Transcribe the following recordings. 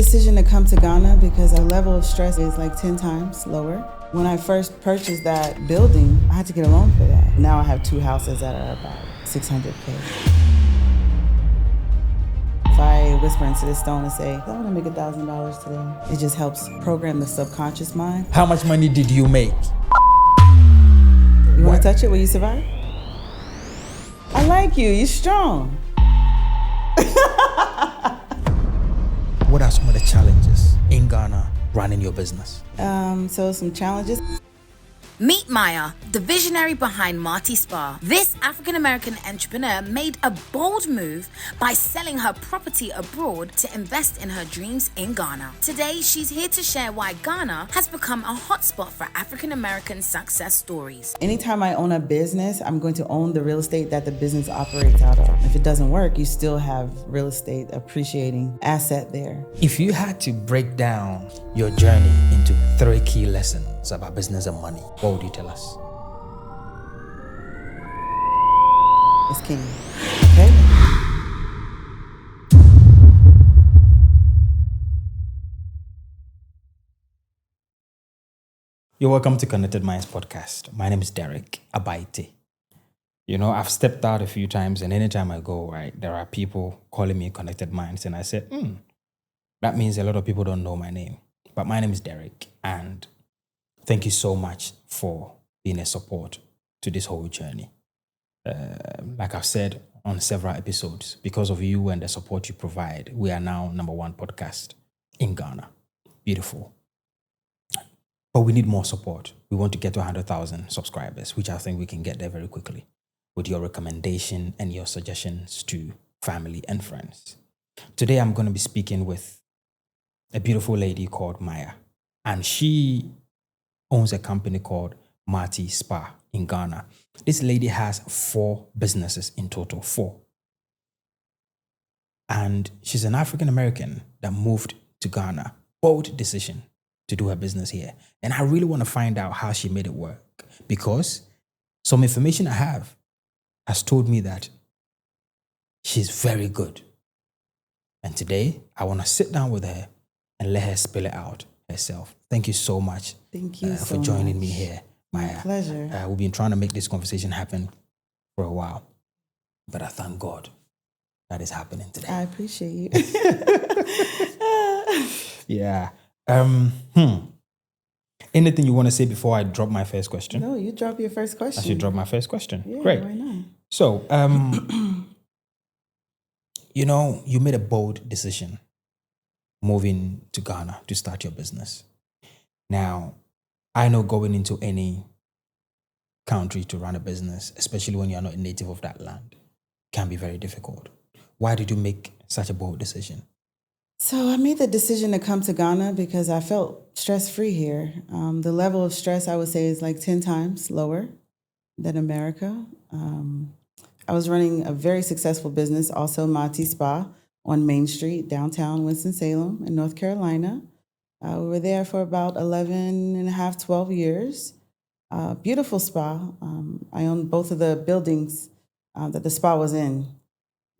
decision to come to Ghana because our level of stress is like 10 times lower. When I first purchased that building, I had to get a loan for that. Now I have 2 houses that are about 600K. If I whisper into this stone and say, I want to make $1,000 today, it just helps program the subconscious mind. How much money did you make? You want to touch it? Will you survive? I like you. You're strong. What are some of the challenges in Ghana running your business? So some challenges. Meet Maya, the visionary behind Marty Spa. This African-American entrepreneur made a bold move by selling her property abroad to invest in her dreams in Ghana. Today, she's here to share why Ghana has become a hotspot for African-American success stories. Anytime I own a business, I'm going to own the real estate that the business operates out of. If it doesn't work, you still have real estate appreciating asset there. If you had to break down your journey into 3 key lessons about business and money, what would you tell us? It's king. Okay? You're welcome to Connected Minds podcast. My name is Derek Abaite. You know, I've stepped out a few times, and anytime I go, right, there are people calling me Connected Minds, and I said, that means a lot of people don't know my name. But my name is Derek, and thank you so much for being a support to this whole journey. Like I've said on several episodes, because of you and the support you provide, we are now #1 podcast in Ghana. Beautiful. But we need more support. We want to get to 100,000 subscribers, which I think we can get there very quickly with your recommendation and your suggestions to family and friends. Today, I'm going to be speaking with a beautiful lady called Maya, and she owns a company called Marty Spa in Ghana. This lady has 4 businesses in total, 4. And she's an African American that moved to Ghana. Bold decision to do her business here. And I really want to find out how she made it work, because some information I have has told me that she's very good. And today, I want to sit down with her and let her spill it out herself. Thank you so much. Thank you for joining me here, Maya. My pleasure. We've been trying to make this conversation happen for a while, but I thank God that is happening today. I appreciate you. Yeah. Anything you want to say before I drop my first question? No, you drop your first question. I should drop my first question. Yeah, Great. why not? So, you know, you made a bold decision moving to Ghana to start your business. Now, I know going into any country to run a business, especially when you're not a native of that land, can be very difficult. Why did you make such a bold decision? So I made the decision to come to Ghana because I felt stress-free here. The level of stress, I would say, is like 10 times lower than America. I was running a very successful business, also Marty Spa, on Main Street, downtown Winston-Salem in North Carolina. We were there for about 11 and a half, 12 years. Beautiful spa. I owned both of the buildings that the spa was in.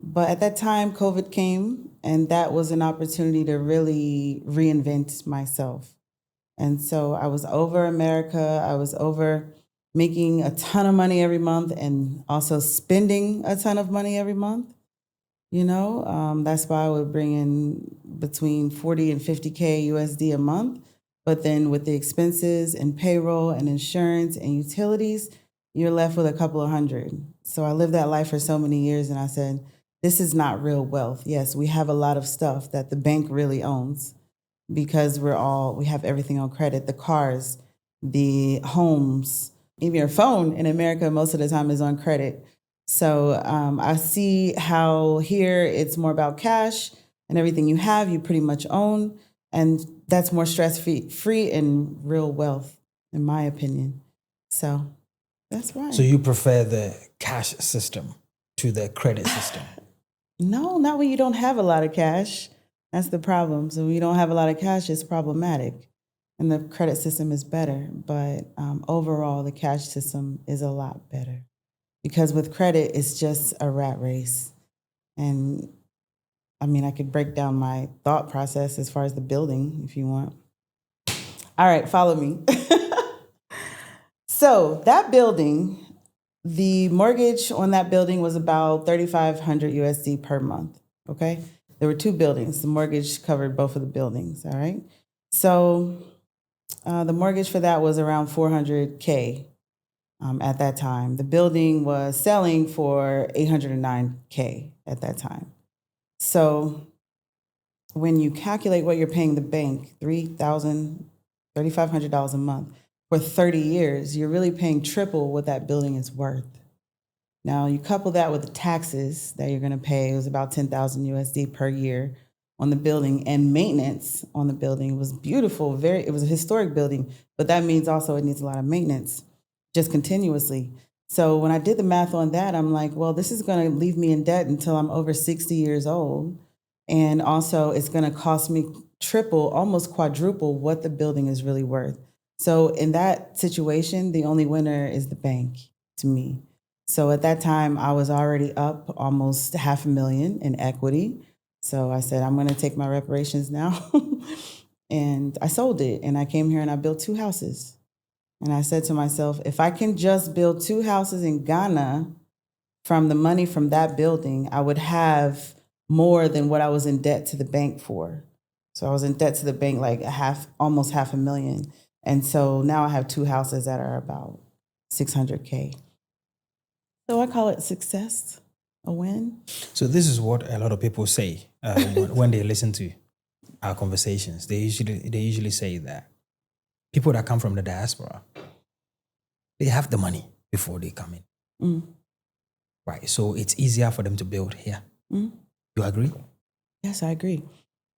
But at that time, COVID came, and that was an opportunity to really reinvent myself. And so I was over America. I was over making a ton of money every month and also spending a ton of money every month. You know, that spa would bring in between 40 and 50K USD a month. But then with the expenses and payroll and insurance and utilities, you're left with a couple of hundred. So I lived that life for so many years, and I said, this is not real wealth. Yes, we have a lot of stuff that the bank really owns because we have everything on credit, the cars, the homes, even your phone in America most of the time is on credit. So I see how here it's more about cash, and everything you have, you pretty much own. And that's more stress-free and real wealth, in my opinion. So that's why. So you prefer the cash system to the credit system? No, not when you don't have a lot of cash. That's the problem. So when you don't have a lot of cash, it's problematic. And the credit system is better. But overall, the cash system is a lot better. Because with credit, it's just a rat race. And I mean, I could break down my thought process as far as the building if you want. All right, follow me. So that building, the mortgage on that building was about 3,500 USD per month. Okay, there were 2 buildings. The mortgage covered both of the buildings. All right, so the mortgage for that was around 400K at that time. The building was selling for 809K at that time. So when you calculate what you're paying the bank, $3,500 a month for 30 years, you're really paying triple what that building is worth. Now you couple that with the taxes that you're going to pay. It was about 10,000 USD per year on the building, and maintenance on the building. It was beautiful. It was a historic building, but that means also it needs a lot of maintenance just continuously. So when I did the math on that, I'm like, well, this is going to leave me in debt until I'm over 60 years old. And also it's going to cost me triple, almost quadruple what the building is really worth. So in that situation, the only winner is the bank to me. So at that time, I was already up almost $500,000 in equity. So I said, I'm going to take my reparations now. And I sold it. And I came here and I built 2 houses. And I said to myself, if I can just build 2 houses in Ghana from the money from that building, I would have more than what I was in debt to the bank for. So I was in debt to the bank like almost $500,000. And so now I have 2 houses that are about 600K. So I call it success, a win. So this is what a lot of people say when they listen to our conversations. They usually say that people that come from the diaspora, they have the money before they come in. Right. So it's easier for them to build here. You agree? Yes, I agree.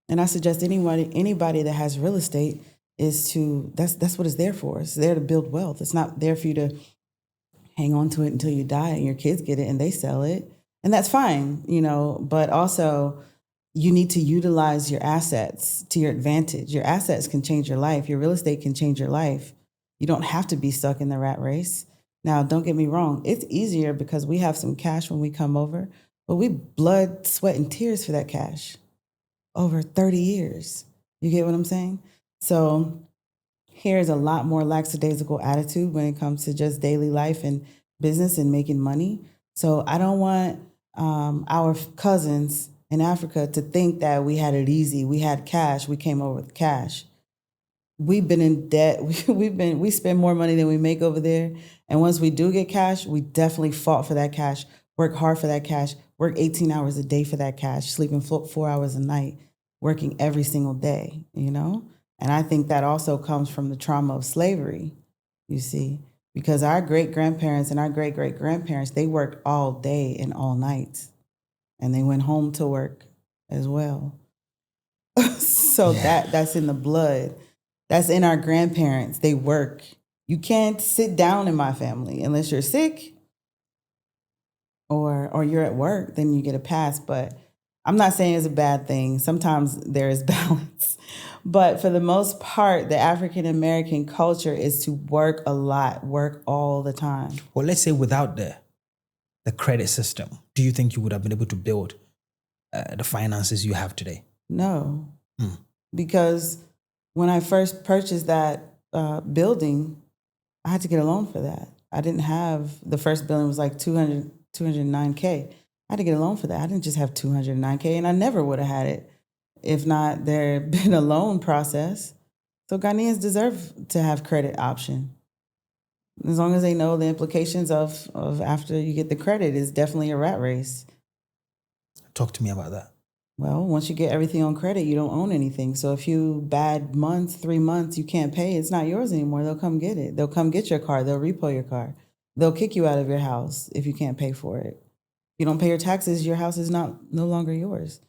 And I suggest anybody that has real estate that's what it's there for. It's there to build wealth. It's not there for you to hang on to it until you die and your kids get it and they sell it. And that's fine, but also you need to utilize your assets to your advantage. Your assets can change your life. Your real estate can change your life. You don't have to be stuck in the rat race. Now, don't get me wrong. It's easier because we have some cash when we come over, but we blood, sweat, and tears for that cash over 30 years. You get what I'm saying? So here's a lot more lackadaisical attitude when it comes to just daily life and business and making money. So I don't want our cousins in Africa to think that we had it easy. We had cash. We came over with cash. We've been in debt. We spend more money than we make over there. And once we do get cash, we definitely fought for that cash, work hard for that cash, work 18 hours a day for that cash, sleeping 4 hours a night, working every single day, And I think that also comes from the trauma of slavery, you see, because our great-grandparents and our great-great-grandparents, they worked all day and all night, and they went home to work as well. So that's in the blood. That's in our grandparents. They work. You can't sit down in my family unless you're sick or you're at work, then you get a pass. But I'm not saying it's a bad thing. Sometimes there is balance. But for the most part, the African American culture is to work a lot, work all the time. Well, let's say without the credit system, do you think you would have been able to build the finances you have today? No, because when I first purchased that building, I had to get a loan for that. I didn't have, the first building was like 209K. I had to get a loan for that. I didn't just have 209K, and I never would have had it if not there had been a loan process. So Ghanaians deserve to have credit option. As long as they know the implications of after you get the credit is definitely a rat race. Talk to me about that. Well, once you get everything on credit, you don't own anything. So if you bad months, 3 months, you can't pay, it's not yours anymore. They'll come get it. They'll come get your car. They'll repo your car. They'll kick you out of your house if you can't pay for it. If you don't pay your taxes, your house is no longer yours.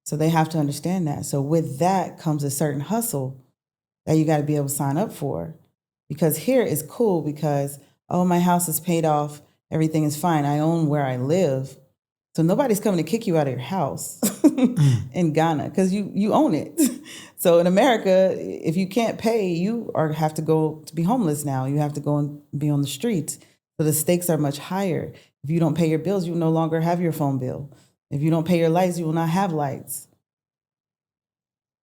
So they have to understand that. So with that comes a certain hustle that you got to be able to sign up for. Because here is cool because, my house is paid off. Everything is fine. I own where I live. So nobody's coming to kick you out of your house in Ghana because you own it. So in America, if you can't pay, you have to go to be homeless now. You have to go and be on the streets. So the stakes are much higher. If you don't pay your bills, you no longer have your phone bill. If you don't pay your lights, you will not have lights.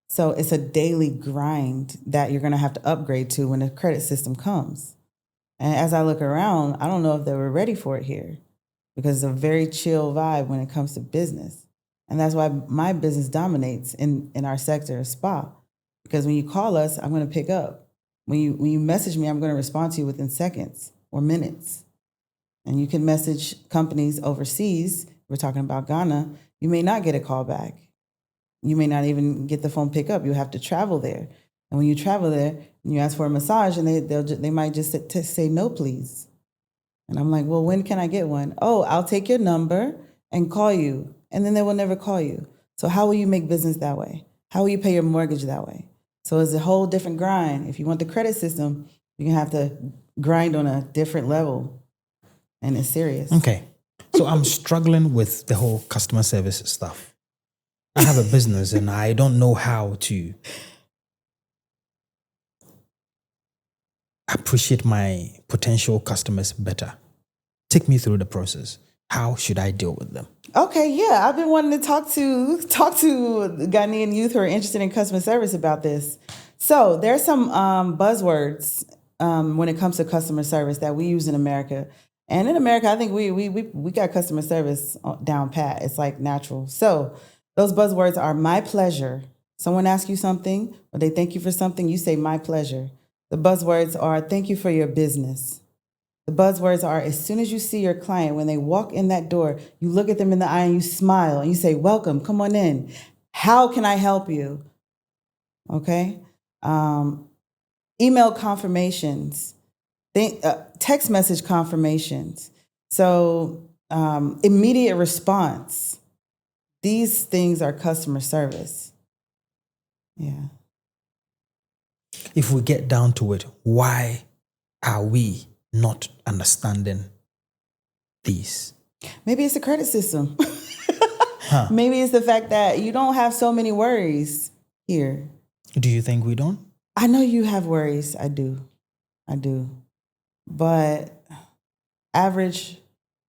So it's a daily grind that you're going to have to upgrade to when the credit system comes. And as I look around, I don't know if they were ready for it here because it's a very chill vibe when it comes to business. And that's why my business dominates in our sector of spa. Because when you call us, I'm going to pick up. When you message me, I'm going to respond to you within seconds or minutes. And you can message companies overseas. We're talking about Ghana. You may not get a call back. You may not even get the phone pick up. You have to travel there. And when you travel there and you ask for a massage, and they might just say, no, please. And I'm like, well, when can I get one? Oh, I'll take your number and call you. And then they will never call you. So how will you make business that way? How will you pay your mortgage that way? So it's a whole different grind. If you want the credit system, you're going to have to grind on a different level. And it's serious. Okay. So I'm struggling with the whole customer service stuff. I have a business and I don't know how to appreciate my potential customers better. Take me through the process. How should I deal with them? Okay, yeah. I've been wanting to talk to Ghanaian youth who are interested in customer service about this. So there's some buzzwords when it comes to customer service that we use in America. And in America, I think we got customer service down pat. It's like natural. So those buzzwords are my pleasure. Someone asks you something or they thank you for something, you say my pleasure. The buzzwords are thank you for your business. The buzzwords are as soon as you see your client, when they walk in that door, you look at them in the eye and you smile and you say, welcome, come on in. How can I help you? Okay. Email confirmations, text message confirmations. So immediate response. These things are customer service. Yeah. If we get down to it, why are we not understanding these? Maybe it's the credit system. Maybe it's the fact that you don't have so many worries here. Do you think we don't? I know you have worries. I do. But average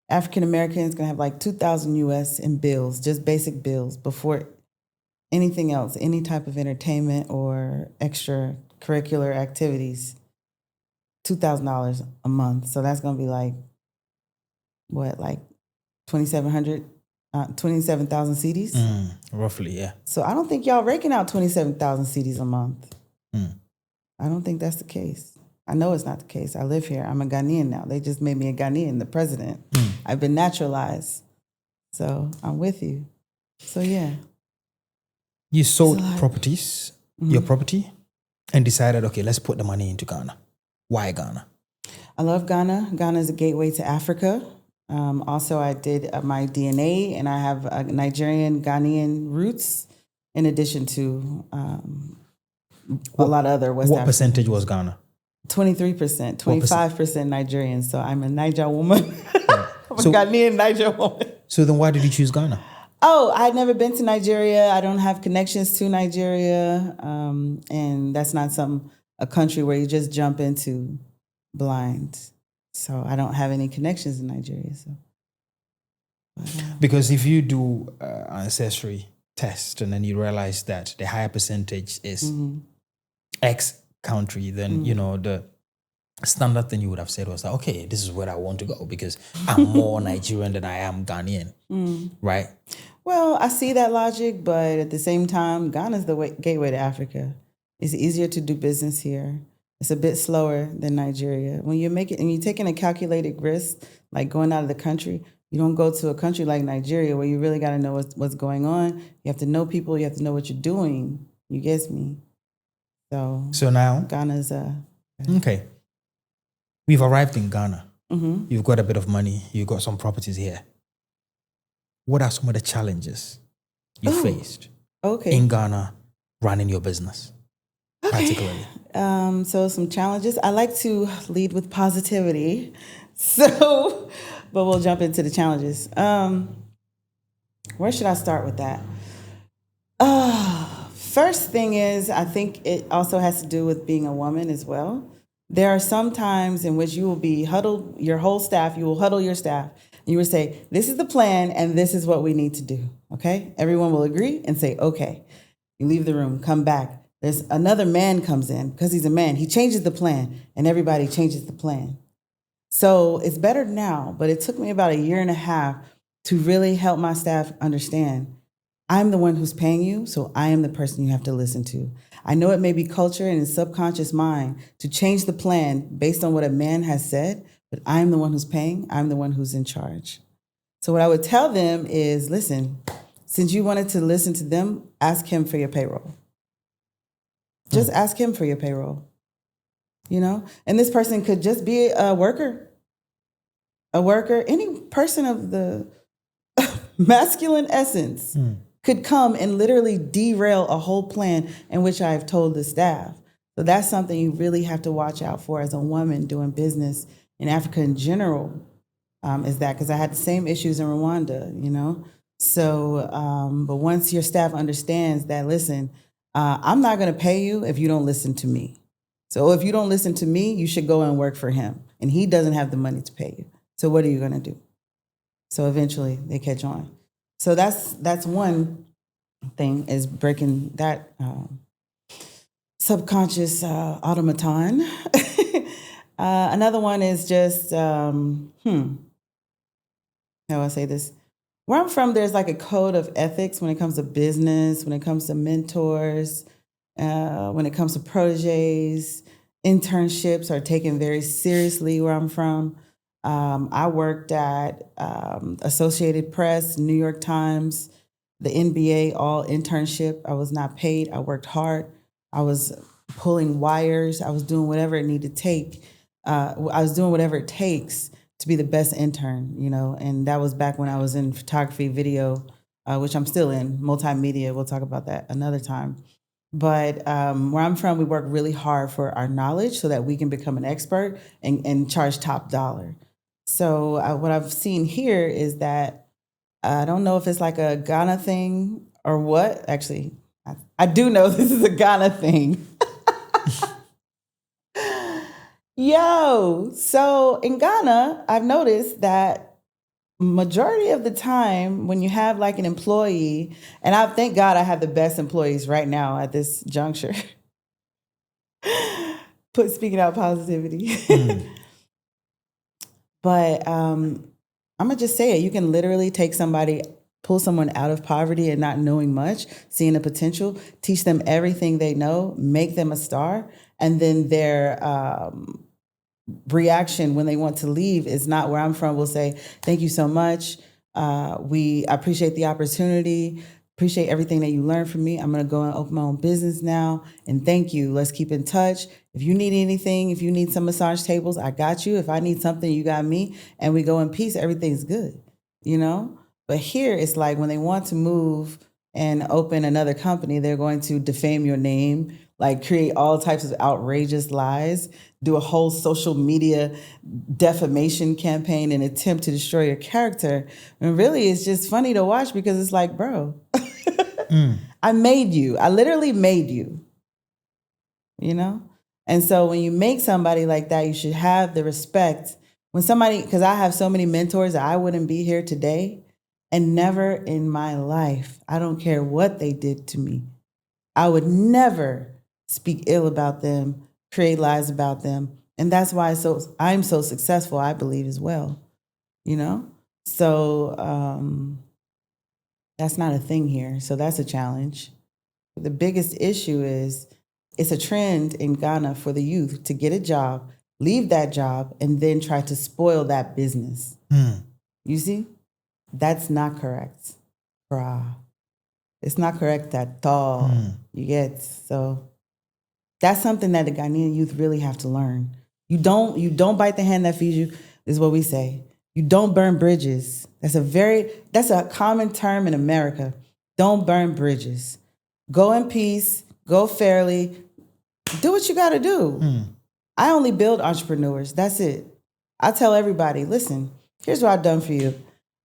African American is going to have like 2,000 US in bills, just basic bills before anything else, any type of entertainment or extracurricular activities. $2,000 a month. So that's going to be like, what, like 2,700, 27,000 CDs? Roughly, yeah. So I don't think y'all raking out 27,000 CDs a month. I don't think that's the case. I know it's not the case. I live here. I'm a Ghanaian now. They just made me a Ghanaian, the president. I've been naturalized. So I'm with you. So yeah. You sold properties, your property, and decided, okay, let's put the money into Ghana. Why Ghana? I love Ghana. Ghana is a gateway to Africa. Also, I did my DNA, and I have Nigerian, Ghanaian roots, in addition to a lot of other West African. What percentage was Ghana? 23%, 25% Nigerian. So I'm a Niger woman. I'm So- a Ghanaian Niger woman. So then why did you choose Ghana? Oh, I'd never been to Nigeria. I don't have connections to Nigeria. And that's not a country where you just jump into blind. So I don't have any connections in Nigeria. So, Because if you do ancestry test and then you realize that the higher percentage is X country, then you know the standard thing you would have said was that, okay, this is where I want to go because I'm more Nigerian than I am Ghanaian, right? well, I see that logic, but at the same time, Ghana's the gateway to Africa. It's easier to do business here. It's a bit slower than Nigeria. When you make it and you're taking a calculated risk, like going out of the country, you don't go to a country like Nigeria where you really got to know what's going on. You have to know people. You have to know what you're doing. You guess me. So now, Ghana's okay, we've arrived in Ghana. You've got a bit of money. You've got some properties here. What are some of the challenges you faced in Ghana running your business, particularly? So some challenges. I like to lead with positivity. So, but we'll jump into the challenges. Where should I start with that? First thing is, I think it also has to do with being a woman as well. There are some times in which you will be huddled, your whole staff, you will huddle your staff, You would say, this is the plan and this is what we need to do. Okay? Everyone will agree and say, okay. You leave the room, come back. There's another man comes in because he's a man. He changes the plan and everybody changes the plan. So it's better now, but it took me about 1.5 years to really help my staff understand I'm the one who's paying you, so I am the person you have to listen to. I know it may be culture and subconscious mind to change the plan based on what a man has said, but I'm the one who's paying, I'm the one who's in charge. So what I would tell them is, listen, since you wanted to listen to them, ask him for your payroll. Just ask him for your payroll. You know? And this person could just be a worker, any person of the masculine essence could come and literally derail a whole plan in which I have told the staff. So that's something you really have to watch out for as a woman doing business in Africa in general, is that, because I had the same issues in Rwanda, you know? So, but once your staff understands that, listen, I'm not gonna pay you if you don't listen to me. So if you don't listen to me, you should go and work for him. And he doesn't have the money to pay you. So what are you gonna do? So eventually they catch on. So that's one thing, is breaking that subconscious automaton. Another one is just, how do I say this? Where I'm from, there's like a code of ethics when it comes to business, when it comes to mentors, when it comes to proteges. Internships are taken very seriously where I'm from. I worked at Associated Press, New York Times, the NBA, all internship. I was not paid. I worked hard. I was pulling wires. I was doing whatever it needed to take. I was doing whatever it takes to be the best intern, you know, and that was back when I was in photography, video, which I'm still in, multimedia. We'll talk about that another time. But where I'm from, we work really hard for our knowledge so that we can become an expert and charge top dollar. So what I've seen here is that I don't know if it's like a Ghana thing or what. Actually, I do know this is a Ghana thing. Yo, so in Ghana, I've noticed that majority of the time when you have like an employee, and I thank God I have the best employees right now at this juncture. Speaking out positivity. But I'm gonna just say it. You can literally take somebody, pull someone out of poverty and not knowing much, seeing the potential, teach them everything they know, make them a star, and then their reaction when they want to leave is not where I'm from. We'll say, thank you so much. We appreciate the opportunity, appreciate everything that you learned from me. I'm going to go and open my own business now. And thank you. Let's keep in touch. If you need anything, if you need some massage tables, I got you. If I need something, you got me. And we go in peace. Everything's good, you know? But here it's like when they want to move and open another company, they're going to defame your name, like create all types of outrageous lies, do a whole social media defamation campaign and attempt to destroy your character. And really, it's just funny to watch because it's like, bro, I made you. I literally made you, you know? And so when you make somebody like that, you should have the respect. When somebody, because I have so many mentors that I wouldn't be here today, and never in my life, I don't care what they did to me, I would never speak ill about them, create lies about them. And that's why I'm so successful, I believe, as well, you know? So that's not a thing here. So that's a challenge. The biggest issue is it's a trend in Ghana for the youth to get a job, leave that job, and then try to spoil that business. You see? That's not correct. It's not correct at all. You get? So that's something that the Ghanaian youth really have to learn. You don't bite the hand that feeds you, is what we say. You don't burn bridges. That's a common term in America. Don't burn bridges. Go in peace, go fairly, do what you gotta do. I only build entrepreneurs, that's it. I tell everybody, listen, here's what I've done for you.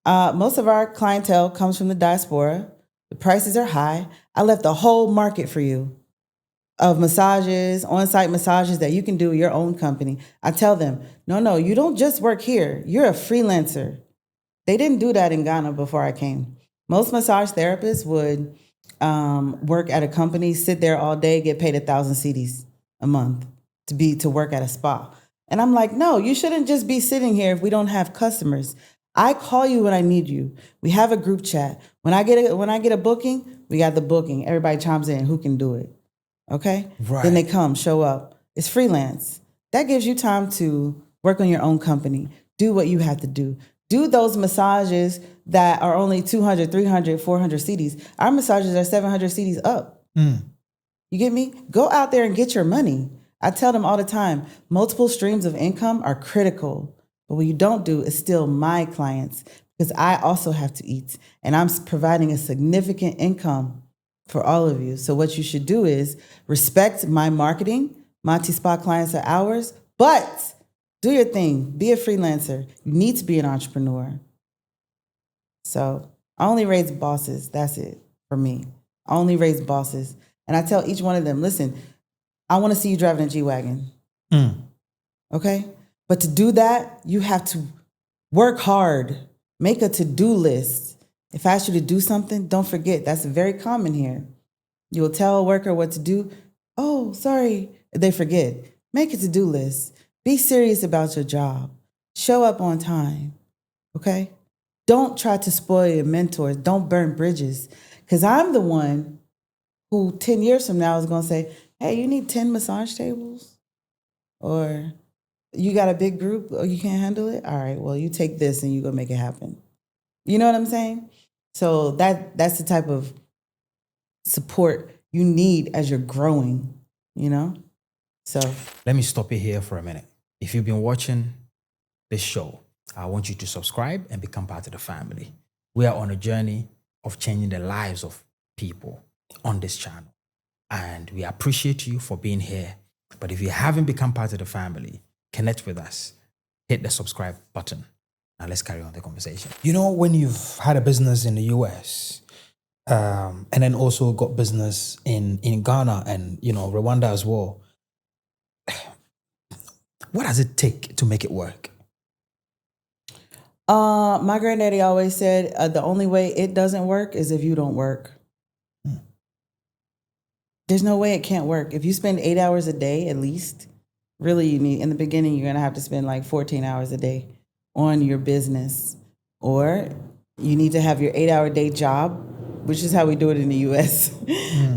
Most of our clientele comes from the diaspora. The prices are high. I left the whole market for you of massages, on-site massages that you can do your own company. I tell them, no, you don't just work here. You're a freelancer. They didn't do that in Ghana before I came. Most massage therapists would work at a company, sit there all day, get paid 1,000 cedis a month to work at a spa. And I'm like, no, you shouldn't just be sitting here if we don't have customers. I call you when I need you. We have a group chat. When I get a booking, we got the booking. Everybody chimes in who can do it. Okay? Right. Then they come, show up. It's freelance. That gives you time to work on your own company. Do what you have to do. Do those massages that are only 200, 300, 400 CDs. Our massages are 700 CDs up. You get me? Go out there and get your money. I tell them all the time, multiple streams of income are critical. But what you don't do is steal my clients because I also have to eat. And I'm providing a significant income for all of you. So what you should do is respect my marketing. Monty Spa clients are ours. But do your thing. Be a freelancer. You need to be an entrepreneur. So I only raise bosses. That's it for me. I only raise bosses. And I tell each one of them, listen, I want to see you driving a G-Wagon. Okay? But to do that, you have to work hard. Make a to-do list. If I ask you to do something, don't forget. That's very common here. You'll tell a worker what to do. Oh, sorry. They forget. Make a to-do list. Be serious about your job. Show up on time. Okay? Don't try to spoil your mentors. Don't burn bridges. Because I'm the one who 10 years from now is going to say, hey, you need 10 massage tables? Or you got a big group? Oh, you can't handle it? All right, well, you take this and you go make it happen. You know what I'm saying? So that's the type of support you need as you're growing, you know? So Let me stop you here for a minute. If you've been watching this show, I want you to subscribe and become part of the family. We are on a journey of changing the lives of people on this channel. And we appreciate you for being here. But if you haven't become part of the family, connect with us. Hit the subscribe button. Now let's carry on the conversation. You know, when you've had a business in the US, and then also got business in Ghana and, you know, Rwanda as well, what does it take to make it work? my granddaddy always said, the only way it doesn't work is if you don't work. There's no way it can't work. If you spend 8 hours a day at least, really you need, in the beginning, you're going to have to spend like 14 hours a day on your business. Or you need to have your 8-hour day job, which is how we do it in the US.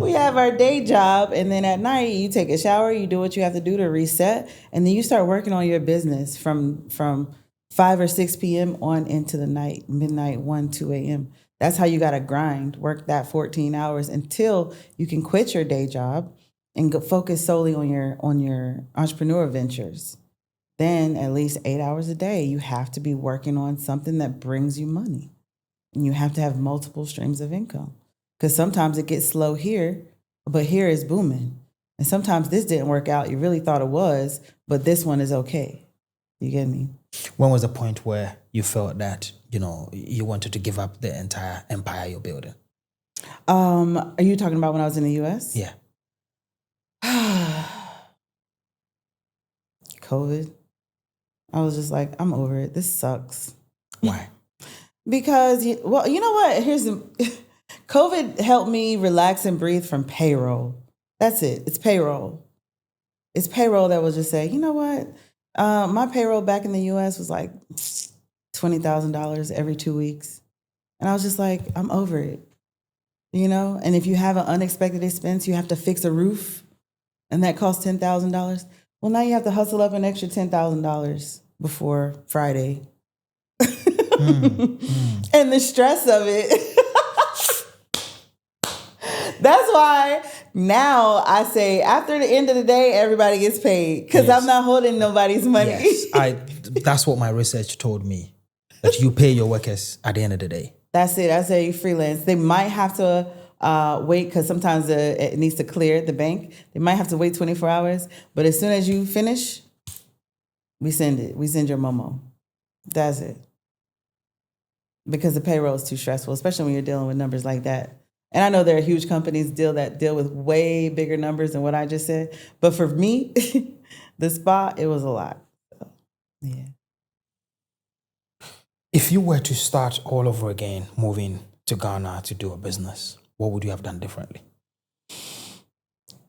We have our day job, and then at night you take a shower, you do what you have to do to reset, and then you start working on your business from 5 or 6 p.m. on into the night, midnight, 1, 2 a.m. That's how you got to grind, work that 14 hours until you can quit your day job and go focus solely on your entrepreneur ventures. Then at least 8 hours a day, you have to be working on something that brings you money. And you have to have multiple streams of income. Because sometimes it gets slow here, but here is booming. And sometimes this didn't work out. You really thought it was, but this one is okay. You get me? When was the point where you felt that, you know, you wanted to give up the entire empire you're building? Are you talking about when I was in the US? Yeah. COVID. I was just like, I'm over it. This sucks. Why? Because, well, you know what? COVID helped me relax and breathe from payroll. That's it. It's payroll. It's payroll that will just say, you know what? My payroll back in the US was like $20,000 every 2 weeks. And I was just like, I'm over it. You know? And if you have an unexpected expense, you have to fix a roof, and that costs $10,000. Well, now you have to hustle up an extra $10,000 before Friday. And the stress of it. That's why now I say after the end of the day, everybody gets paid because Yes. I'm not holding nobody's money. Yes. That's what my research told me, that you pay your workers at the end of the day. That's it. I say freelance. They might have to wait because sometimes it needs to clear the bank. They might have to wait 24 hours. But as soon as you finish, we send it. We send your Momo. That's it. Because the payroll is too stressful, especially when you're dealing with numbers like that. And I know there are huge companies deal with way bigger numbers than what I just said. But for me, the spa, it was a lot. So, yeah. If you were to start all over again, moving to Ghana to do a business, what would you have done differently?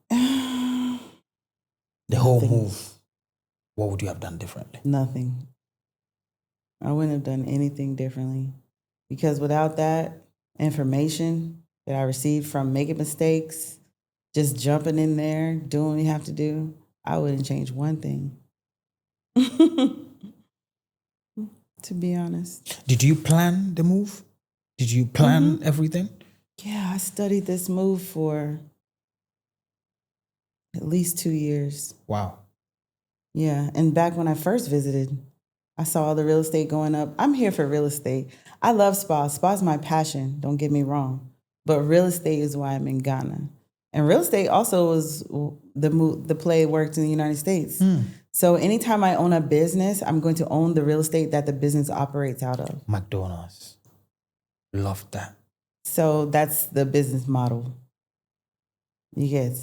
The whole move, what would you have done differently? Nothing. I wouldn't have done anything differently, because without that information that I received from making mistakes, just jumping in there, doing what you have to do, I wouldn't change one thing. To be honest. Did you plan the move? Did you plan everything? Yeah, I studied this move for at least 2 years. Wow. Yeah, and back when I first visited, I saw all the real estate going up. I'm here for real estate. I love spa. Spa's my passion, don't get me wrong. But real estate is why I'm in Ghana. And real estate also was the play worked in the United States. So anytime I own a business, I'm going to own the real estate that the business operates out of. McDonald's. Love that. So that's the business model. You get.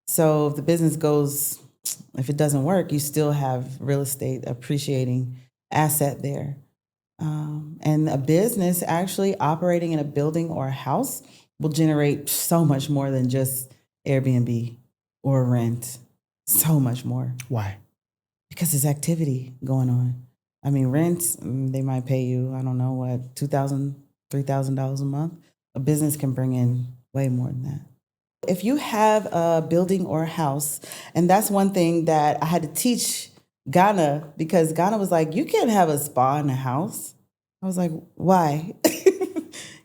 So if the business goes, if it doesn't work, you still have real estate appreciating asset there. And a business actually operating in a building or a house will generate so much more than just Airbnb or rent. So much more. Why? Because there's activity going on. I mean, rent, they might pay you, I don't know what, $2,000, $3,000 a month. A business can bring in way more than that. If you have a building or a house, and that's one thing that I had to teach Ghana, because Ghana was like, you can't have a spa in a house. I was like, why?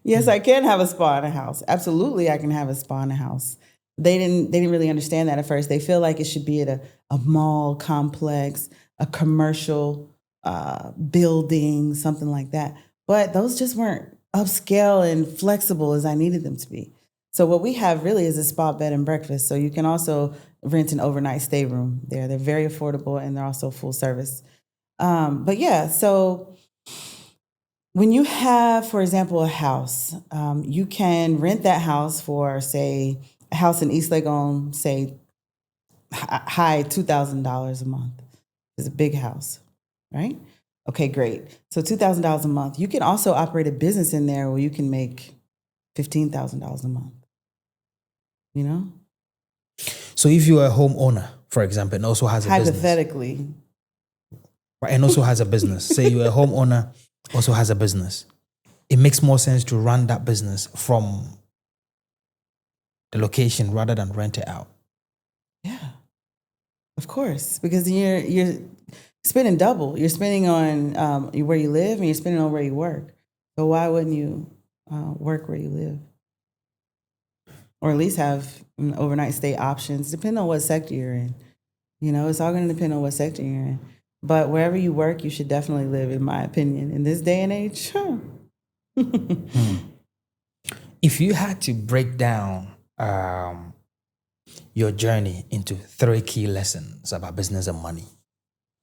Yes, I can have a spa in a house. Absolutely, I can have a spa in a house. They didn't really understand that at first. They feel like it should be at a mall complex, a commercial building, something like that. But those just weren't upscale and flexible as I needed them to be. So what we have really is a spa bed and breakfast. So you can also rent an overnight stay room there. They're very affordable and they're also full service. But yeah, so when you have, for example, a house, you can rent that house for, say, a house in East Legon, say, high $2,000 a month. It's a big house, right? Okay, great. So $2,000 a month. You can also operate a business in there where you can make $15,000 a month. You know? So if you're a homeowner, for example, and also has a business. Hypothetically. Right, and also has a business. Say you're a homeowner, also has a business. It makes more sense to run that business from the location rather than rent it out. Yeah, of course, because you're spending double. You're spending on where you live and you're spending on where you work. So why wouldn't you work where you live? Or at least have overnight stay options, depending on what sector you're in. You know, it's all going to depend on what sector you're in. But wherever you work, you should definitely live, in my opinion. In this day and age, If you had to break down your journey into 3 key lessons about business and money,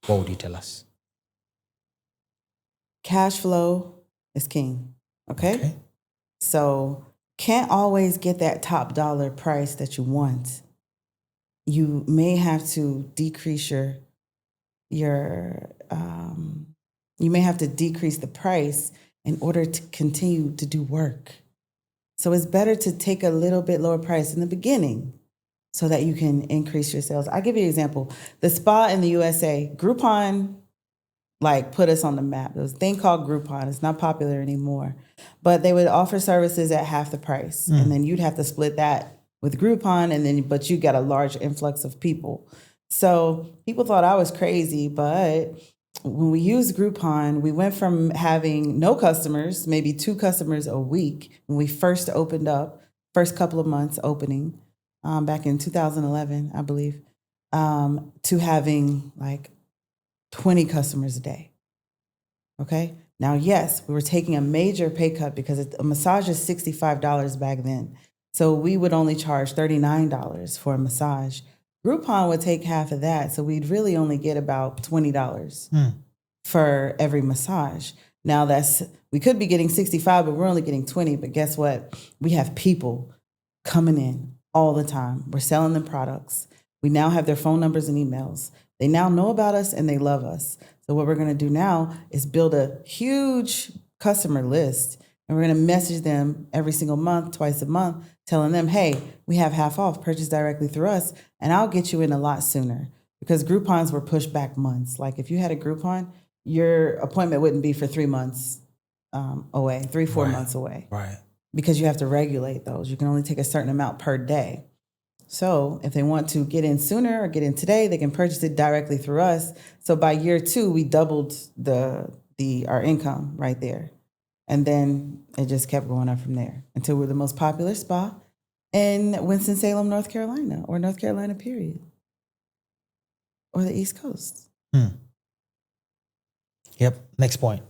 what would you tell us? Cash flow is king, okay? So can't always get that top dollar price that you want. You may have to decrease you may have to decrease the price in order to continue to do work. So it's better to take a little bit lower price in the beginning so that you can increase your sales. I'll give you an example. The spa in the USA, Groupon, put us on the map. There was a thing called Groupon. It's not popular anymore. But they would offer services at half the price. And then you'd have to split that with Groupon, but you got a large influx of people. So people thought I was crazy, but when we used Groupon, we went from having no customers, maybe 2 customers a week when we first opened up, first couple of months opening, back in 2011, I believe, to having 20 customers a day. Okay? Now, yes, we were taking a major pay cut because a massage is $65 back then. So we would only charge $39 for a massage. Groupon would take half of that, so we'd really only get about $20 for every massage. Now we could be getting 65, but we're only getting 20. But guess what? We have people coming in all the time. We're selling them products. We now have their phone numbers and emails. They now know about us and they love us. So what we're going to do now is build a huge customer list, and we're going to message them every single month, twice a month, telling them, hey, we have half off, purchase directly through us, and I'll get you in a lot sooner. Because Groupons were pushed back months. Like if you had a Groupon, your appointment wouldn't be for 3 months away, 3-4 months away. Right. Because you have to regulate those. You can only take a certain amount per day. So if they want to get in sooner or get in today, they can purchase it directly through us. So by year 2, we doubled our income right there. And then it just kept going up from there until we're the most popular spa in Winston-Salem, North Carolina, or North Carolina, period. Or the East Coast. Yep. Next point.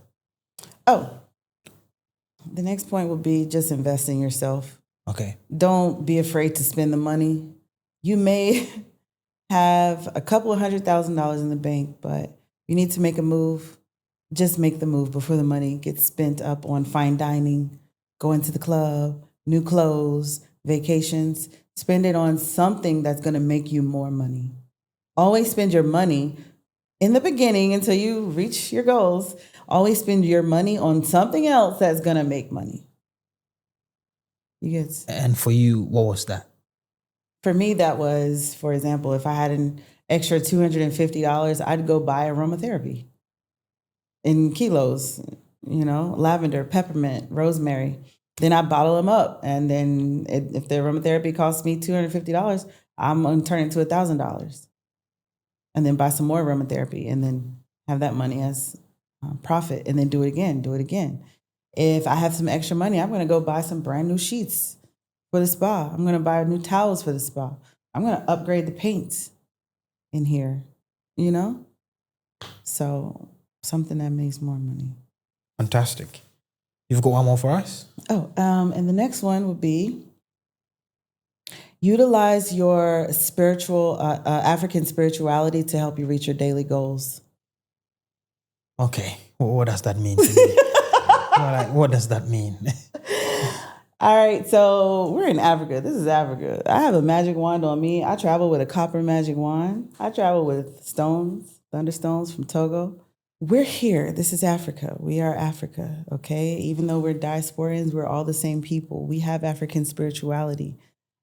Oh, the next point would be just invest in yourself. Okay. Don't be afraid to spend the money. You may have a couple of $100,000 in the bank, but you need to make a move. Just make the move before the money gets spent up on fine dining, going to the club, new clothes, vacations. Spend it on something that's going to make you more money. Always spend your money in the beginning until you reach your goals. Always spend your money on something else that's going to make money. You get. And for you, what was that? For me, that was, for example, if I had an extra $250, I'd go buy aromatherapy in kilos, lavender, peppermint, rosemary. Then I bottle them up. And then if the aromatherapy costs me $250, I'm going to turn it to $1,000. And then buy some more aromatherapy and then have that money as profit and then do it again. If I have some extra money, I'm going to go buy some brand new sheets for the spa. I'm going to buy new towels for the spa. I'm going to upgrade the paint in here, So something that makes more money. Fantastic. You've got one more for us? Oh, and the next one would be utilize your spiritual, African spirituality to help you reach your daily goals. Okay. What does that mean to me? What does that mean? All right, so we're in Africa. This is Africa. I have a magic wand on me. I travel with a copper magic wand. I travel with stones, thunderstones from Togo. We're here. This is Africa. We are Africa, okay? Even though we're diasporans, we're all the same people. We have African spirituality,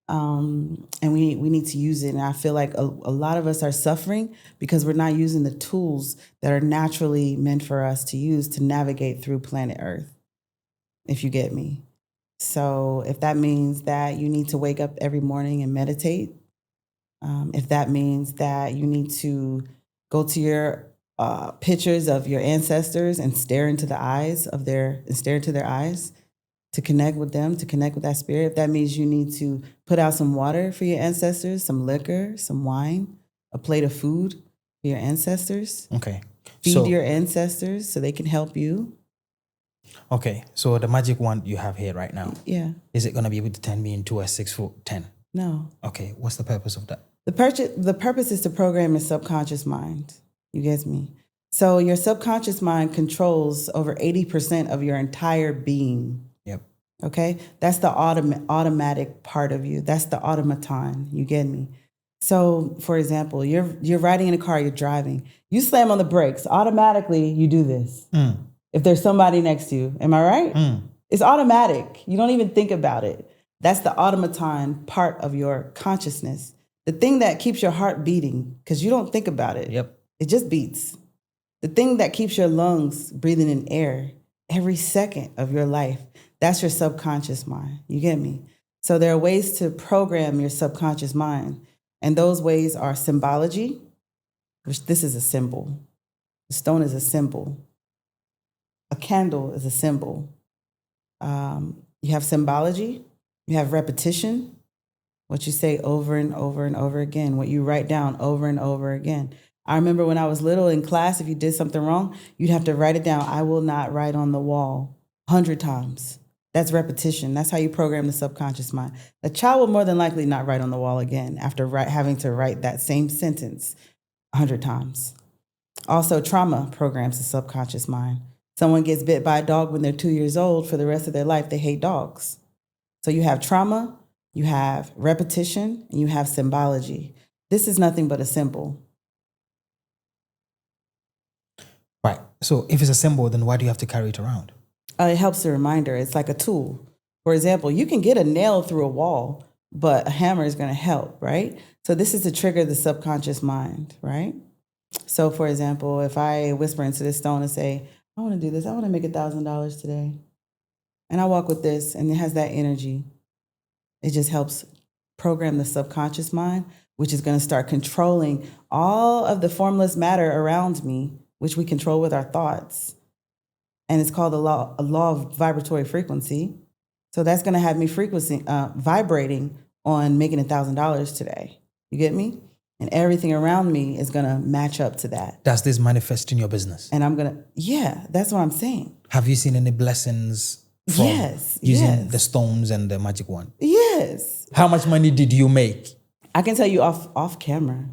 and we need to use it. And I feel like a lot of us are suffering because we're not using the tools that are naturally meant for us to use to navigate through planet Earth, if you get me. So if that means that you need to wake up every morning and meditate, if that means that you need to go to your pictures of your ancestors and stare into their eyes to connect with them, to connect with that spirit. If that means you need to put out some water for your ancestors, some liquor, some wine, a plate of food for your ancestors. Okay. Feed your ancestors so they can help you. Okay. So the magic wand you have here right now. Yeah. Is it going to be able to turn me into a 6'10"? No. Okay. What's the purpose of that? The purpose is to program your subconscious mind. You get me? So your subconscious mind controls over 80% of your entire being. Yep. Okay? That's the automatic part of you. That's the automaton. You get me? So, for example, you're riding in a car, you're driving. You slam on the brakes. Automatically, you do this. If there's somebody next to you. Am I right? It's automatic. You don't even think about it. That's the automaton part of your consciousness. The thing that keeps your heart beating, because you don't think about it. Yep. It just beats. The thing that keeps your lungs breathing in air every second of your life, that's your subconscious mind. You get me? So there are ways to program your subconscious mind. And those ways are symbology, which this is a symbol. The stone is a symbol. A candle is a symbol. You have symbology. You have repetition, what you say over and over and over again, what you write down over and over again. I remember when I was little in class, if you did something wrong, you'd have to write it down. I will not write on the wall 100 times. That's repetition. That's how you program the subconscious mind. The child will more than likely not write on the wall again after having to write that same sentence 100 times. Also, trauma programs the subconscious mind. Someone gets bit by a dog when they're 2 years old. For the rest of their life, they hate dogs. So you have trauma, you have repetition, and you have symbology. This is nothing but a symbol. Right. So if it's a symbol, then why do you have to carry it around? It helps a reminder. It's like a tool. For example, you can get a nail through a wall, but a hammer is going to help, right? So this is to trigger the subconscious mind, right? So for example, if I whisper into this stone and say, I want to do this, I want to make $1,000 today. And I walk with this and it has that energy. It just helps program the subconscious mind, which is going to start controlling all of the formless matter around me, which we control with our thoughts. And it's called a law of vibratory frequency. So that's going to have me vibrating on making $1,000 today. You get me? And everything around me is going to match up to that. Does this manifest in your business? And I'm going to, yeah, that's what I'm saying. Have you seen any blessings from using the stones and the magic wand? Yes. How much money did you make? I can tell you off camera.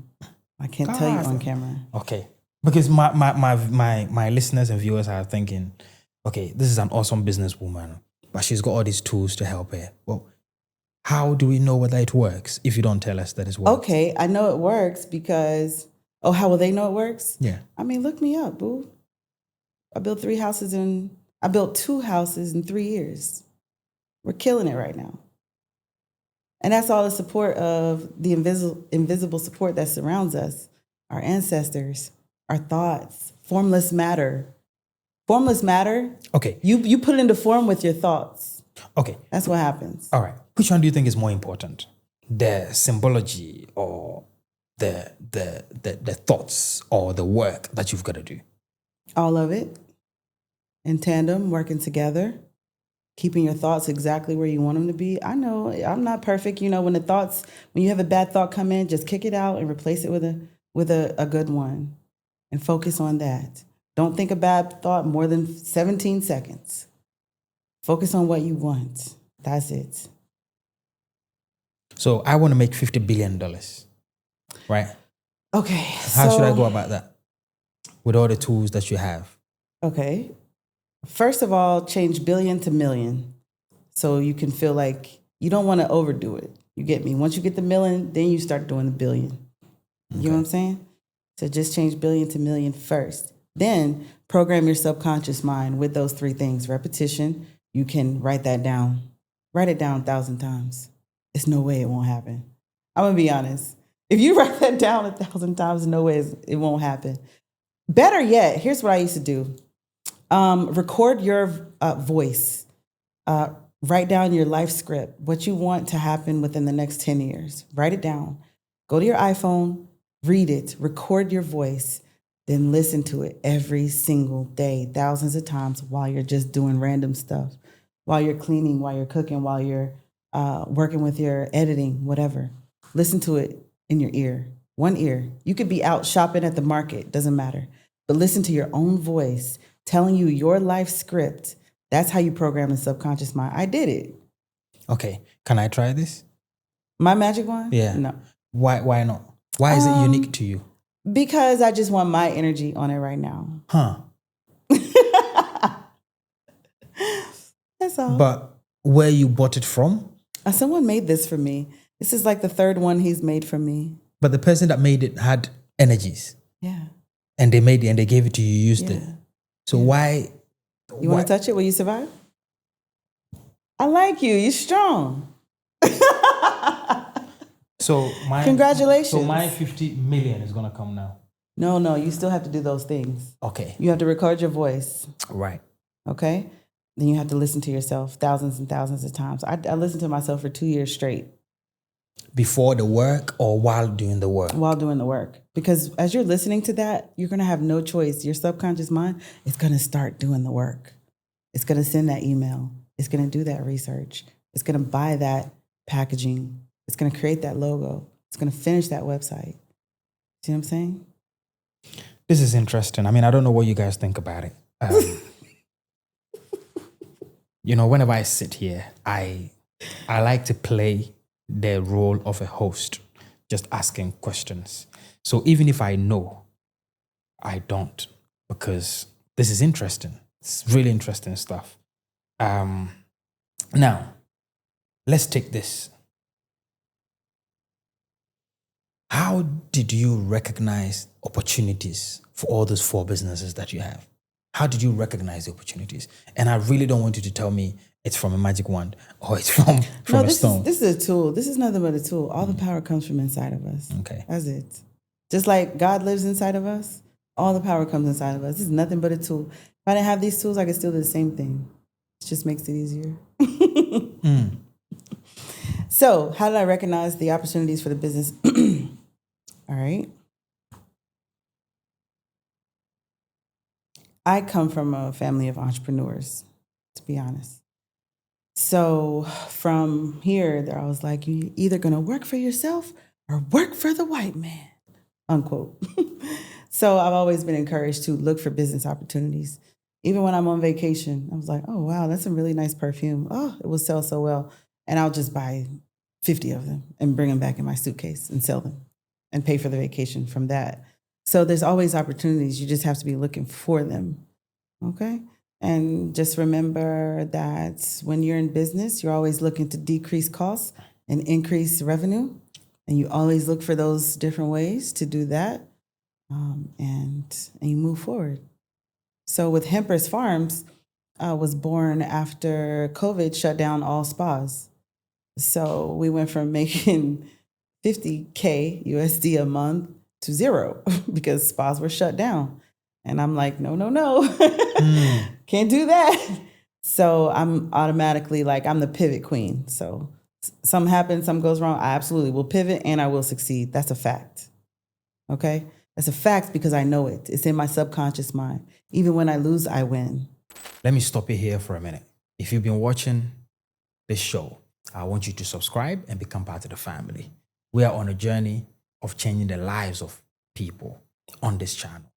I can't tell you on camera. Okay. Because my listeners and viewers are thinking, okay, this is an awesome businesswoman, but she's got all these tools to help her. Well, how do we know whether it works if you don't tell us that it's works? Okay, I know it works because, how will they know it works? Yeah. I mean, look me up, boo. I built 2 houses in 3 years. We're killing it right now. And that's all the support of the invisible support that surrounds us, our ancestors, our thoughts, formless matter. Formless matter, Okay. you put it into form with your thoughts. Okay. That's what happens. All right. Which one do you think is more important? The symbology or the thoughts or the work that you've got to do? All of it in tandem, working together, keeping your thoughts exactly where you want them to be. I know I'm not perfect. You know, when you have a bad thought come in, just kick it out and replace it with a good one and focus on that. Don't think a bad thought more than 17 seconds. Focus on what you want. That's it. So I want to make $50 billion, right? Okay. How should I go about that with all the tools that you have? Okay. First of all, change billion to million. So you can feel like you don't want to overdo it. You get me? Once you get the million, then you start doing the billion. You know what I'm saying? So just change billion to million first. Then program your subconscious mind with those 3 things. Repetition, you can write that down. Write it down 1,000 times. There's no way it won't happen. I'm going to be honest. If you write that down 1,000 times, no way it won't happen. Better yet, here's what I used to do. Record your voice. Write down your life script, what you want to happen within the next 10 years. Write it down. Go to your iPhone, read it, record your voice, then listen to it every single day, thousands of times while you're just doing random stuff, while you're cleaning, while you're cooking, while you're working with your editing, whatever. Listen to it in your ear, one ear. You could be out shopping at the market, doesn't matter. But listen to your own voice telling you your life script. That's how you program the subconscious mind. I did it. Okay. Can I try this? My magic wand? Yeah. No. Why not? Why is it unique to you? Because I just want my energy on it right now. Huh. That's all. But where you bought it from? Someone made this for me. This is like the 3rd one he's made for me. But the person that made it had energies. Yeah. And they made it and they gave it to you, you used Yeah. it. So why? You want to touch it? Will you survive? I like you. You're strong. So Congratulations. So my 50 million is gonna come now. No, you still have to do those things. Okay. You have to record your voice. Right. Okay? Then you have to listen to yourself thousands and thousands of times. I listened to myself for 2 years straight. Before the work or while doing the work? While doing the work. Because as you're listening to that, you're going to have no choice. Your subconscious mind is going to start doing the work. It's going to send that email. It's going to do that research. It's going to buy that packaging. It's going to create that logo. It's going to finish that website. See what I'm saying? This is interesting. I mean, I don't know what you guys think about it. Whenever I sit here, I like to play the role of a host, just asking questions. So even if I know, I don't, because this is interesting. It's really interesting stuff. Now, let's take this. How did you recognize opportunities for all those 4 businesses that you have? How did you recognize the opportunities? And I really don't want you to tell me it's from a magic wand or it's from No, a stone. this is a tool. This is nothing but a tool. All the power comes from inside of us. Okay. That's it. Just like God lives inside of us, all the power comes inside of us. This is nothing but a tool. If I didn't have these tools, I could still do the same thing. It just makes it easier. So, how did I recognize the opportunities for the business? All right. I come from a family of entrepreneurs, to be honest. So from here, I was like, you either going to work for yourself or work for the white man, unquote. So I've always been encouraged to look for business opportunities. Even when I'm on vacation, I was like, oh, wow, that's a really nice perfume. Oh, it will sell so well. And I'll just buy 50 of them and bring them back in my suitcase and sell them and pay for the vacation from that. So there's always opportunities. You just have to be looking for them, okay? And just remember that when you're in business, you're always looking to decrease costs and increase revenue. And you always look for those different ways to do that. And you move forward. So with Hempers Farms, was born after COVID shut down all spas. So we went from making 50K USD a month to zero because spas were shut down. And I'm like, no, can't do that. So I'm automatically like, I'm the pivot queen. So something happens, something goes wrong, I absolutely will pivot and I will succeed. That's a fact. Okay? That's a fact because I know it. It's in my subconscious mind. Even when I lose, I win. Let me stop you here for a minute. If you've been watching this show, I want you to subscribe and become part of the family. We are on a journey of changing the lives of people on this channel.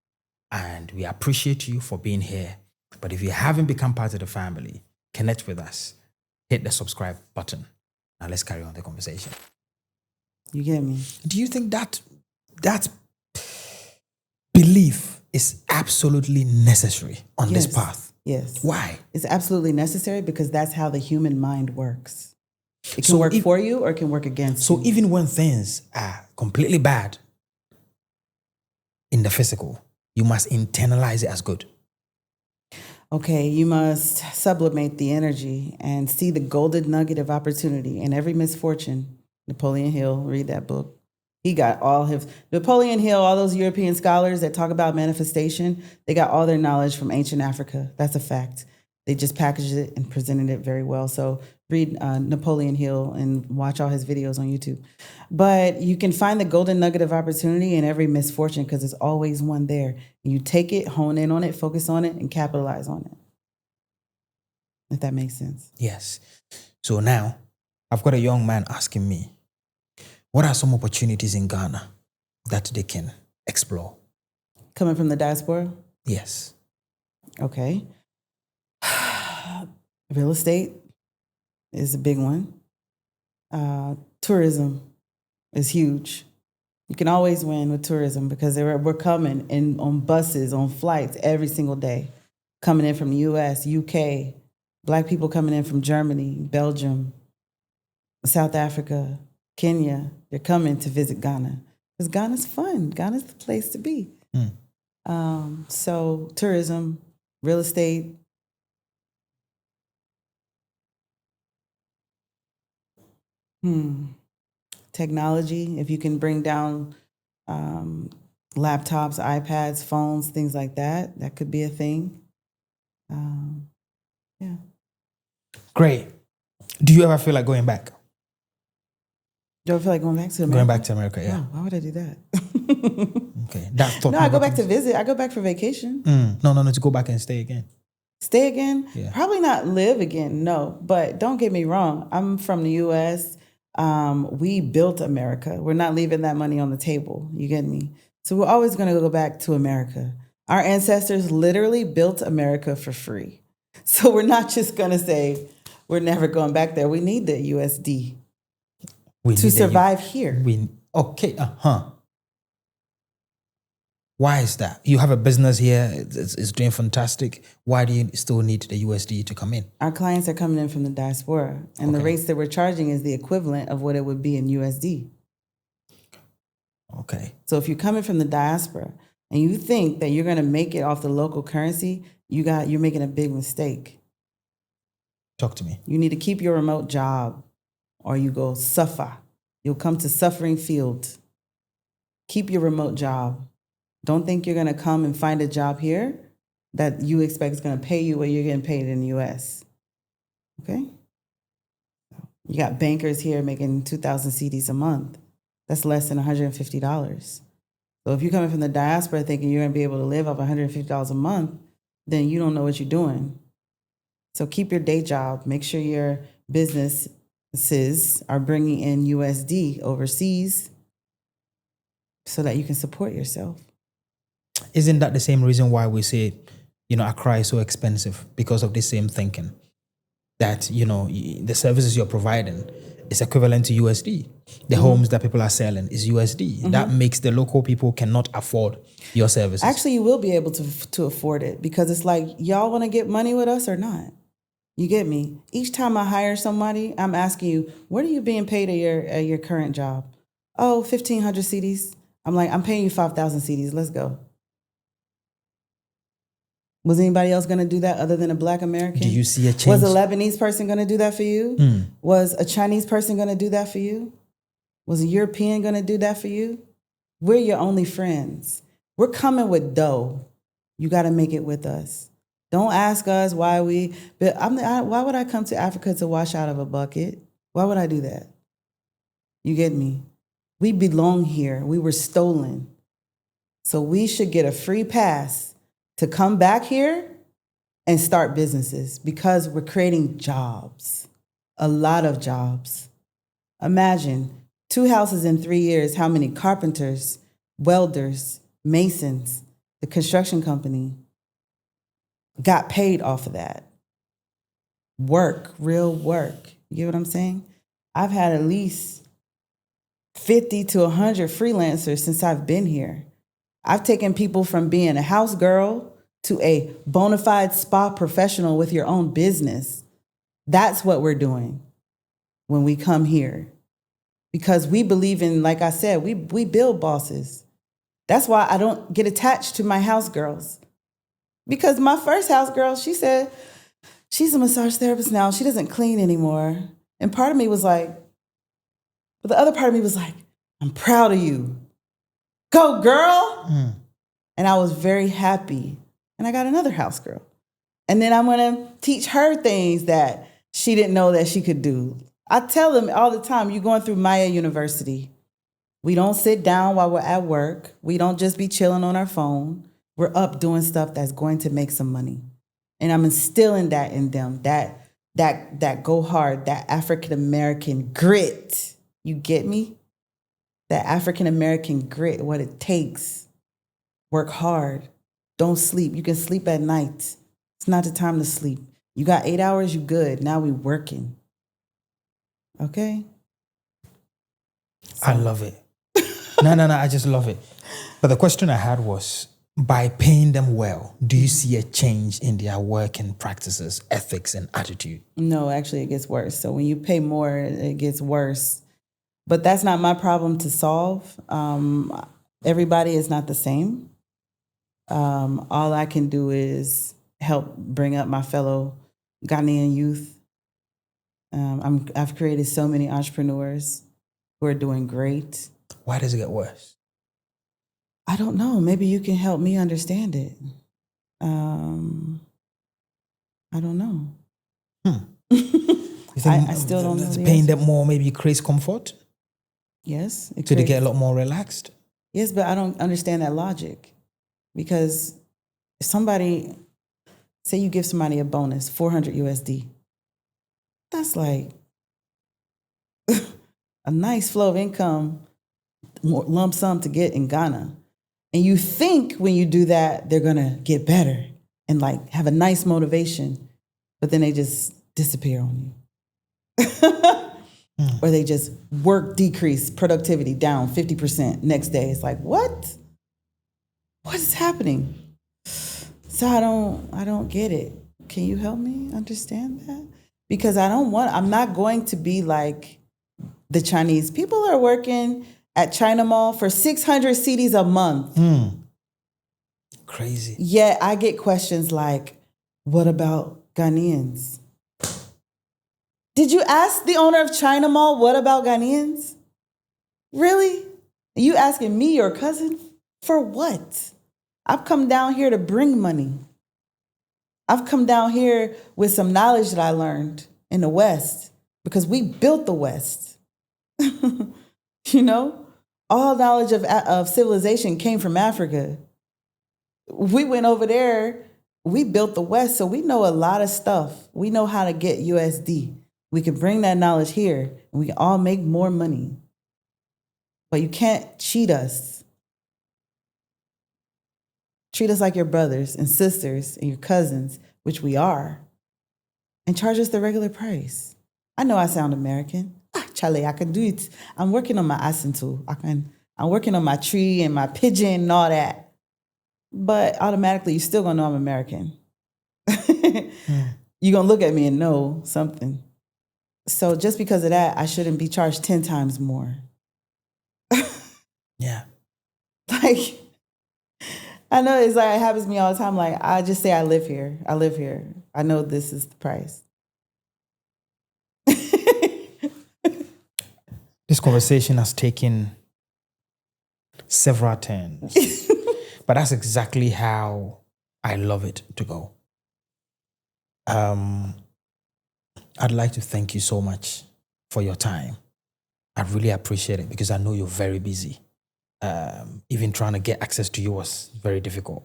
And we appreciate you for being here. But if you haven't become part of the family, connect with us. Hit the subscribe button. Now let's carry on the conversation. You get me? Do you think that belief is absolutely necessary on this path? Yes. Why? It's absolutely necessary because that's how the human mind works. It can work for you or it can work against you. So even when things are completely bad in the physical, you must internalize it as good. Okay, you must sublimate the energy and see the golden nugget of opportunity in every misfortune. Napoleon Hill, read that book. He got all his, Napoleon Hill, all those European scholars that talk about manifestation, they got all their knowledge from ancient Africa. That's a fact. They just packaged it and presented it very well. So read Napoleon Hill and watch all his videos on YouTube. But you can find the golden nugget of opportunity in every misfortune because there's always one there. You take it, hone in on it, focus on it, and capitalize on it. If that makes sense. Yes. So now, I've got a young man asking me, what are some opportunities in Ghana that they can explore? Coming from the diaspora? Yes. Okay. Real estate is a big one. Tourism is huge. You can always win with tourism because we're coming in on buses, on flights every single day. Coming in from the US, UK, Black people coming in from Germany, Belgium, South Africa, Kenya. They're coming to visit Ghana because Ghana's fun. Ghana's the place to be. So tourism, real estate. Technology, if you can bring down laptops, iPads, phones, things like that, that could be a thing. Yeah. Great. Do you ever feel like going back? Do I feel like going back to America? Going back to America, yeah. Oh, why would I do that? Okay. That thought. No, I go back to visit. I go back for vacation. No, to go back and stay again. Stay again? Yeah. Probably not live again, no. But don't get me wrong. I'm from the U.S. We built America. We're not leaving that money on the table. You get me? So we're always going to go back to America. Our ancestors literally built America for free. So we're not just going to say we're never going back there. We need the USD to survive here. Why is that? You have a business here. It's doing fantastic. Why do you still need the USD to come in? Our clients are coming in from the diaspora, and the rates that we're charging is the equivalent of what it would be in USD. Okay. So if you're coming from the diaspora and you think that you're going to make it off the local currency, you're making a big mistake. Talk to me. You need to keep your remote job or you go suffer. You'll come to suffering field. Keep your remote job. Don't think you're going to come and find a job here that you expect is going to pay you what you're getting paid in the U.S. Okay? You got bankers here making 2,000 CDs a month. That's less than $150. So if you're coming from the diaspora thinking you're going to be able to live off $150 a month, then you don't know what you're doing. So keep your day job. Make sure your businesses are bringing in USD overseas so that you can support yourself. Isn't that the same reason why we say, Accra is so expensive? Because of the same thinking that, the services you're providing is equivalent to USD. The homes that people are selling is USD. That makes the local people cannot afford your services. Actually, you will be able to afford it because it's like, y'all want to get money with us or not? You get me? Each time I hire somebody, I'm asking you, what are you being paid at your current job? Oh, 1,500 CDs. I'm like, I'm paying you 5,000 CDs. Let's go. Was anybody else going to do that other than a Black American? Do you see a change? Was a Lebanese person going to do that for you? Was a Chinese person going to do that for you? Was a European going to do that for you? We're your only friends. We're coming with dough. You got to make it with us. Don't ask us why why would I come to Africa to wash out of a bucket? Why would I do that? You get me? We belong here. We were stolen. So we should get a free pass to come back here and start businesses because we're creating jobs, a lot of jobs. Imagine 2 houses in 3 years, how many carpenters, welders, masons, the construction company got paid off of that. Work, real work. You get what I'm saying? I've had at least 50 to 100 freelancers since I've been here. I've taken people from being a house girl to a bona fide spa professional with your own business. That's what we're doing when we come here. Because we believe in, like I said, we build bosses. That's why I don't get attached to my house girls. Because my first house girl, she said, she's a massage therapist now. She doesn't clean anymore. And part of me was like, but the other part of me was like, I'm proud of you. Go, girl. And I was very happy. And I got another house girl. And then I'm going to teach her things that she didn't know that she could do. I tell them all the time, you're going through Maya University. We don't sit down while we're at work. We don't just be chilling on our phone. We're up doing stuff that's going to make some money. And I'm instilling that in them, that go hard, that African-American grit. You get me? That African-American grit, what it takes. Work hard. Don't sleep. You can sleep at night. It's not the time to sleep. You got 8 hours, you good. Now we working. Okay? I love it. No, I just love it. But the question I had was, by paying them well, do you see a change in their working practices, ethics, and attitude? No, actually, it gets worse. So when you pay more, it gets worse. But that's not my problem to solve. Everybody is not the same. All I can do is help bring up my fellow Ghanaian youth. I've created so many entrepreneurs who are doing great. Why does it get worse? I don't know. Maybe you can help me understand it. I don't know. I still don't know. Paying them more maybe creates comfort? Yes. So they get a lot more relaxed? Yes, but I don't understand that logic. Because if somebody, say you give somebody a bonus, 400 USD, that's like a nice flow of income, more lump sum to get in Ghana. And you think when you do that, they're going to get better and like have a nice motivation, but then they just disappear on you. Or they just work decrease, productivity down 50% next day. It's like, what? What is happening? So I don't get it. Can you help me understand that? Because I'm not going to be like the Chinese. People are working at China Mall for 600 CDs a month. Crazy. Yet I get questions like, what about Ghanaians? Did you ask the owner of China Mall, what about Ghanaians? Really? You asking me, your cousin? For what? I've come down here to bring money. I've come down here with some knowledge that I learned in the West because we built the West. You know, all knowledge of civilization came from Africa. We went over there, we built the West, so we know a lot of stuff. We know how to get USD. We can bring that knowledge here and we can all make more money. But you can't cheat us. Treat us like your brothers and sisters and your cousins, which we are, and charge us the regular price. I know I sound American. Charlie, I can do it. I'm working on my accent too. I'm working on my tree and my pigeon and all that. But automatically, you're still gonna know I'm American. You're gonna look at me and know something. So just because of that, I shouldn't be charged 10 times more. Yeah. Like, I know it's like, it happens to me all the time. Like, I just say I live here. I live here. I know this is the price. This conversation has taken several turns, but that's exactly how I love it to go. I'd like to thank you so much for your time. I really appreciate it because I know you're very busy. Even trying to get access to you was very difficult.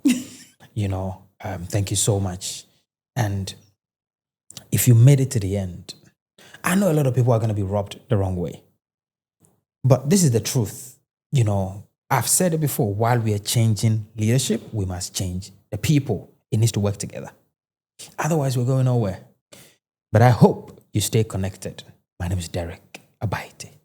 Thank you so much. And if you made it to the end, I know a lot of people are going to be rubbed the wrong way. But this is the truth. I've said it before, while we are changing leadership, we must change the people. It needs to work together. Otherwise, we're going nowhere. But I hope you stay connected. My name is Derek Abaite.